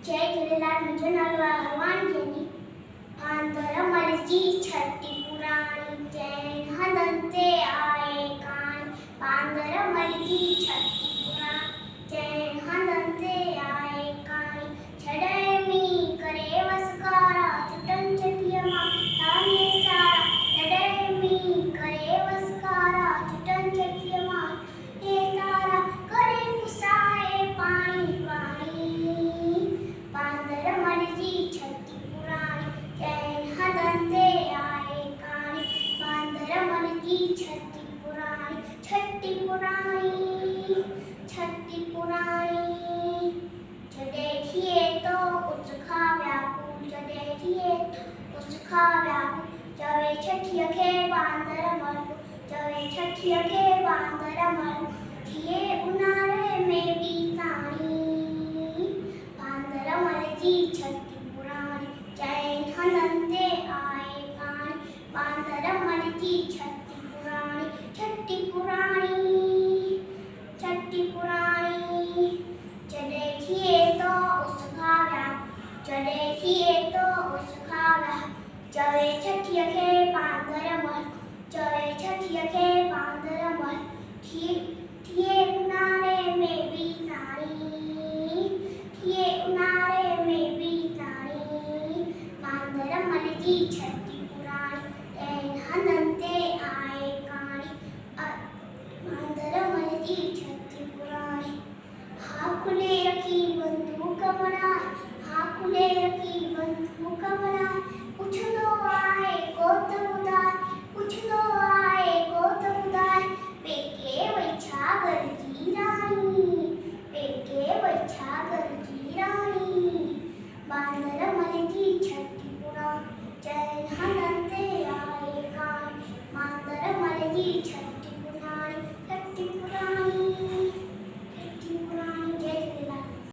जय झूलेलाल। मुंहिंजो नालो आहे हरवानी जैनी। आंदर मलजी छठी पुराणी जैन हंधनि ते आहे कान। बांदर मलजी छठी पुराणी जैन हंधनि ते आहे कान। छॾे मींहुं करे वसकारा छुटनि छठीअ मां ताने सारा। छॾे मींहुं करे वसकारा छुटनि छठीअ मां हे तारा। करे पुसाए पाणी पाणी। बांदर मलजी छठी पुराणी जैन हंधनि ते आहे कान। बांदर मलजी छठी पुराणी छठी पुराणी छठी पुराणी। जॾहिं थिए थो उछका व्याकुल जॾहिं थिए थो उछका व्याकुल। चवे छठीअ खे बांदर मलबो चवे छठीअ खे बांदर मलबो। थिए ऊन्हारे में बि ताणी। बांदर मलजी छठी पुराणी जैन हंधनि ते आहे कान। बांदर मलजी छठी पुराणी छठी पुराणी छठी पुराणी। जॾहिं थिए थो उछका व्याकुल जॾहिं थिए थो उछका व्याकुल। चवे छठीअ खे बांदर मलबो चवे छठीअ खे बांदर मलबो। थिए ऊन्हारे में बि ताणी। थिए ऊन्हारे में बि ताणी। बांदर मलजी छठी पुराणी जैन हंधनि ते आहे कान। बांदर मलजी छठी पुराणी। हाँ खुले रखी बंदूक बनाए हाँ खुले रखी बंदूक बनाए। पुछंदो आहे को त ॿुधाए पुछंदो आहे को त ॿुधाए। पेके वई छा गरजी राणी पेके वई छा गरजी राणी। बांदर मलजी छठी पुराणी जैन हंधनि ते आहे कान। बांदर मलजी छठी